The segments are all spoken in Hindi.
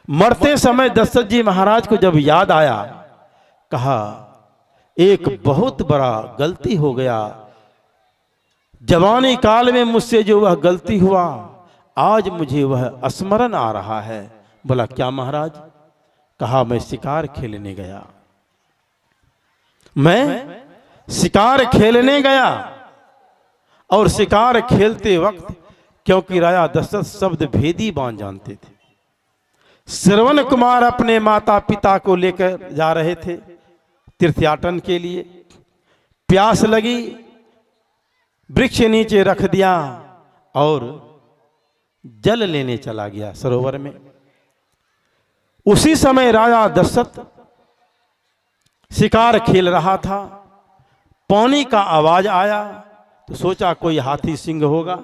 मरते समय दशरथ जी महाराज को जब याद आया, कहा एक बहुत बड़ा गलती हो गया, जवानी काल में मुझसे जो वह गलती हुआ आज मुझे वह स्मरण आ रहा है। बोला क्या महाराज? कहा मैं शिकार खेलने गया, मैं शिकार खेलने गया और शिकार खेलते वक्त, क्योंकि राजा दशरथ शब्द भेदी बाण जानते थे, श्रवण कुमार अपने माता पिता को लेकर जा रहे थे तीर्थयाटन के लिए। प्यास लगी, वृक्ष नीचे रख दिया और जल लेने चला गया सरोवर में। उसी समय राजा दशरथ शिकार खेल रहा था, पानी का आवाज आया तो सोचा कोई हाथी सिंह होगा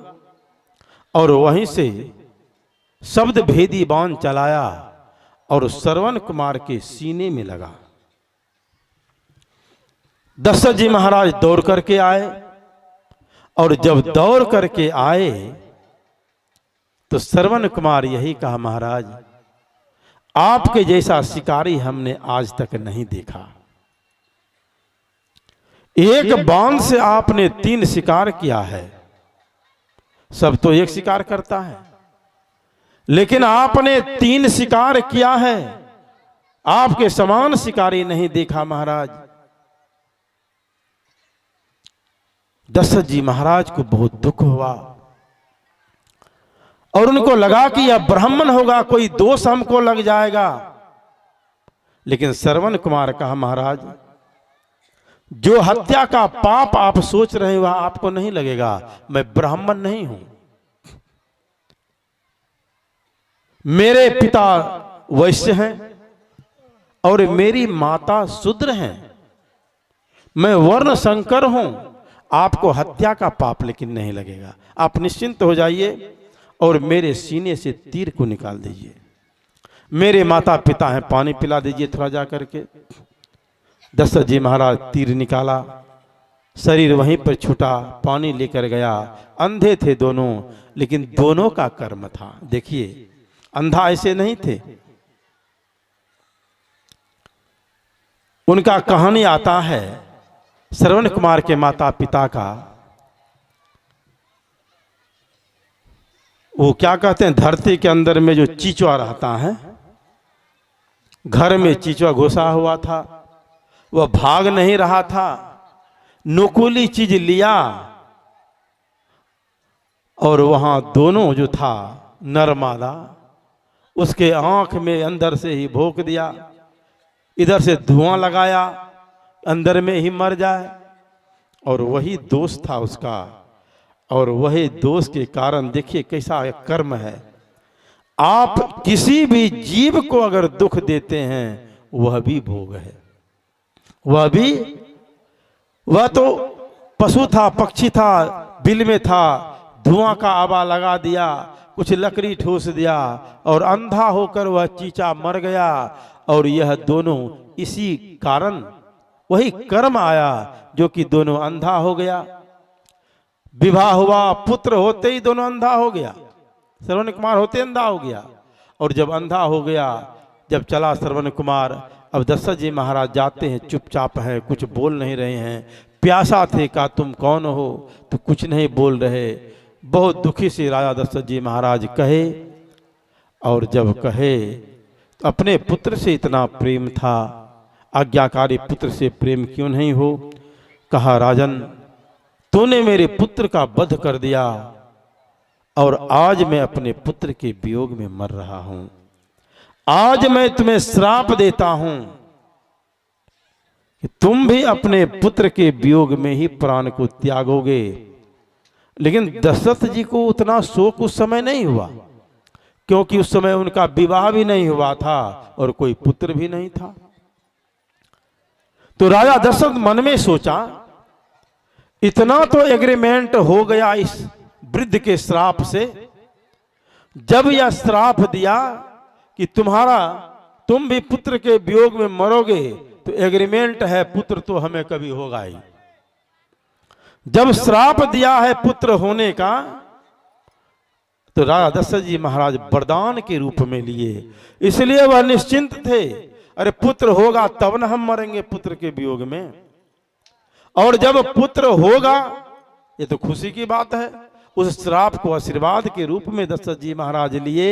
और वहीं से शब्द भेदी बाण चलाया और श्रवण कुमार के सीने में लगा। दशरथ जी महाराज दौड़ करके आए और जब दौड़ करके आए तो श्रवण कुमार यही कहा, महाराज आपके जैसा शिकारी हमने आज तक नहीं देखा। एक बाण से आपने 3 शिकार किया है, सब तो एक शिकार करता है, लेकिन आपने 3 शिकार किया है, आपके समान शिकारी नहीं देखा महाराज। दशरथ जी महाराज को बहुत दुख हुआ और उनको लगा कि यह ब्राह्मण होगा, कोई दोष हमको लग जाएगा। लेकिन श्रवण कुमार कहा, महाराज जो हत्या का पाप आप सोच रहे हो वह आपको नहीं लगेगा, मैं ब्राह्मण नहीं हूं, मेरे पिता वैश्य हैं और मेरी माता शूद्र हैं, मैं वर्ण संकर हूं, आपको हत्या का पाप लेकिन नहीं लगेगा, आप निश्चिंत हो जाइए और मेरे सीने से तीर को निकाल दीजिए। मेरे माता पिता हैं, पानी पिला दीजिए थोड़ा जा करके। दशरथ जी महाराज तीर निकाला, शरीर वहीं पर छूटा, पानी लेकर गया। अंधे थे दोनों, लेकिन दोनों का कर्म था। देखिए अंधा ऐसे नहीं थे, उनका कहानी आता है श्रवण कुमार के माता पिता का। वो क्या कहते हैं, धरती के अंदर में जो चीचुआ रहता है, घर में चीचुआ घुसा हुआ था, वह भाग नहीं रहा था, नुकीली चीज लिया और वहां दोनों जो था नरमादा, उसके आंख में अंदर से ही भोंक दिया, इधर से धुआं लगाया, अंदर में ही मर जाए। और वही दोष था उसका, और वही दोष के कारण देखिए कैसा कर्म है। आप किसी भी जीव को अगर दुख देते हैं वह भी भोग है, वह तो पशु था, पक्षी था, बिल में था, धुआं का आवा लगा दिया, कुछ लकड़ी ठूस दिया और अंधा होकर वह चीचा मर गया। और यह दोनों इसी कारण वही कर्म आया जो कि दोनों अंधा हो गया। विवाह हुआ, पुत्र होते ही दोनों अंधा हो गया, श्रवण कुमार होते अंधा हो गया। और जब अंधा हो गया, जब चला श्रवण कुमार, अब दशरथ जी महाराज जाते हैं, चुपचाप हैं, कुछ बोल नहीं रहे हैं। प्यासा थे, कहा तुम कौन हो? तो कुछ नहीं बोल रहे। बहुत दुखी से राजा दशरथ जी महाराज कहे, और जब कहे तो अपने पुत्र से इतना प्रेम था, आज्ञाकारी पुत्र से प्रेम क्यों नहीं हो? कहा राजन तूने मेरे पुत्र का वध कर दिया और आज मैं अपने पुत्र के वियोग में मर रहा हूं। आज मैं तुम्हें श्राप देता हूं कि तुम भी अपने पुत्र के वियोग में ही प्राण को त्यागोगे। लेकिन दशरथ जी को उतना शोक उस समय नहीं हुआ, क्योंकि उस समय उनका विवाह भी नहीं हुआ था और कोई पुत्र भी नहीं था। तो राजा दशरथ मन में सोचा, इतना तो एग्रीमेंट हो गया इस वृद्ध के श्राप से। जब यह श्राप दिया कि तुम भी पुत्र के वियोग में मरोगे, तो एग्रीमेंट है पुत्र तो हमें कभी होगा ही। जब श्राप दिया है पुत्र होने का, तो राजा दशरथ जी महाराज वरदान के रूप में लिए, इसलिए वह निश्चिंत थे। अरे पुत्र होगा तब न हम मरेंगे पुत्र के वियोग में, और जब पुत्र होगा ये तो खुशी की बात है। उस श्राप को आशीर्वाद के रूप में दशरथ जी महाराज लिए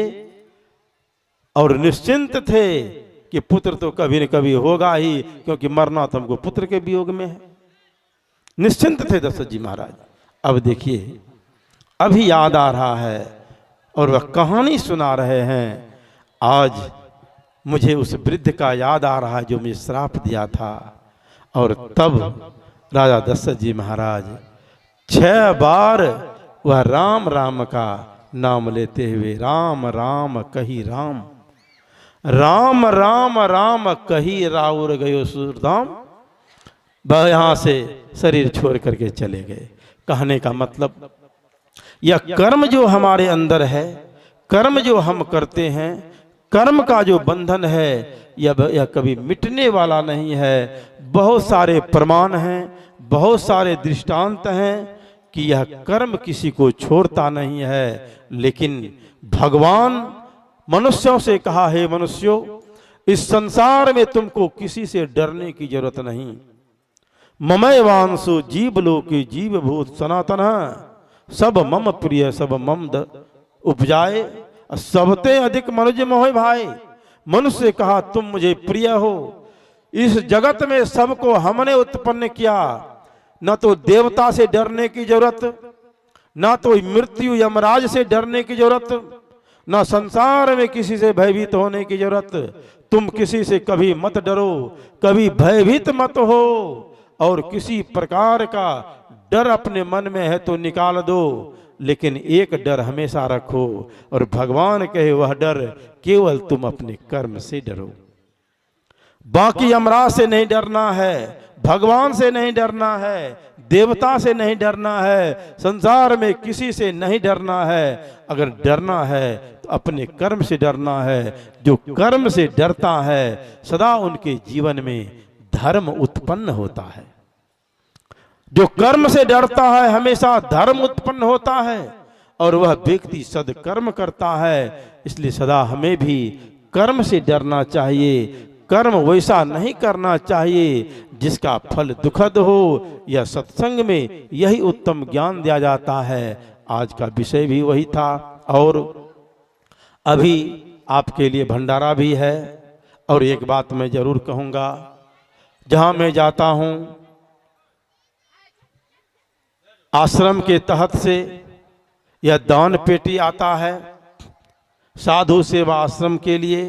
और निश्चिंत थे कि पुत्र तो कभी न कभी होगा ही, क्योंकि मरना तो हमको पुत्र के वियोग में है। निश्चिंत थे दशरथ जी महाराज। अब देखिए, अभी याद आ रहा है और वह कहानी सुना रहे हैं। आज मुझे उस वृद्ध का याद आ रहा है जो मुझे श्राप दिया था। और तब राजा दशरथ जी महाराज 6 बार वह राम राम का नाम लेते हुए राम राम कही राम, राम राम राम कही राउर गयो सुरधाम, वह यहां से शरीर छोड़ करके चले गए। कहने का मतलब, यह कर्म जो हमारे अंदर है, कर्म जो हम करते हैं, कर्म का जो बंधन है, यह कभी मिटने वाला नहीं है। बहुत सारे प्रमाण हैं, बहुत सारे दृष्टांत हैं कि यह कर्म किसी को छोड़ता नहीं है। लेकिन भगवान मनुष्यों से कहा, हे मनुष्यों, इस संसार में तुमको किसी से डरने की जरूरत नहीं। ममय वांसु जीव लोके जीव भूत सनातन, सब मम प्रिय सब मम उपजाए, सबते अधिक मनुज मोह भाई। मनुष्य कहा तुम मुझे प्रिय हो। इस जगत में सबको हमने उत्पन्न किया, न तो देवता से डरने की जरूरत, न तो मृत्यु यमराज से डरने की जरूरत, न संसार में किसी से भयभीत होने की जरूरत। तुम किसी से कभी मत डरो, कभी भयभीत मत हो, और किसी प्रकार का डर अपने मन में है तो निकाल दो, लेकिन एक डर हमेशा रखो, और भगवान कहे वह डर केवल तुम अपने कर्म से डरो। बाकी यमराज से नहीं डरना है, भगवान से नहीं डरना है, देवता से नहीं डरना है, संसार में किसी से नहीं डरना है। अगर डरना है तो अपने कर्म से डरना है। जो कर्म से डरता है सदा उनके जीवन में धर्म उत्पन्न होता है। जो कर्म से डरता है हमेशा धर्म उत्पन्न होता है, और वह व्यक्ति सदकर्म करता है। इसलिए सदा हमें भी कर्म से डरना चाहिए। कर्म वैसा नहीं करना चाहिए जिसका फल दुखद हो। यह सत्संग में यही उत्तम ज्ञान दिया जाता है। आज का विषय भी वही था। और अभी आपके लिए भंडारा भी है। और एक बात मैं जरूर कहूँगा, जहाँ मैं जाता हूँ आश्रम के तहत से यह दान पेटी आता है साधु सेवा आश्रम के लिए।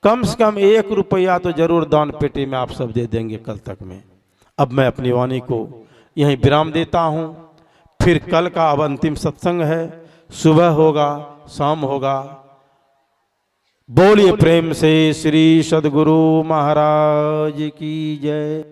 कम से कम 1 रुपया तो जरूर दान पेटी में आप सब दे देंगे कल तक में। अब मैं अपनी वाणी को यहीं विराम देता हूँ। फिर कल का अब अंतिम सत्संग है, सुबह होगा शाम होगा। बोलिए प्रेम से श्री सद्गुरु महाराज की जय।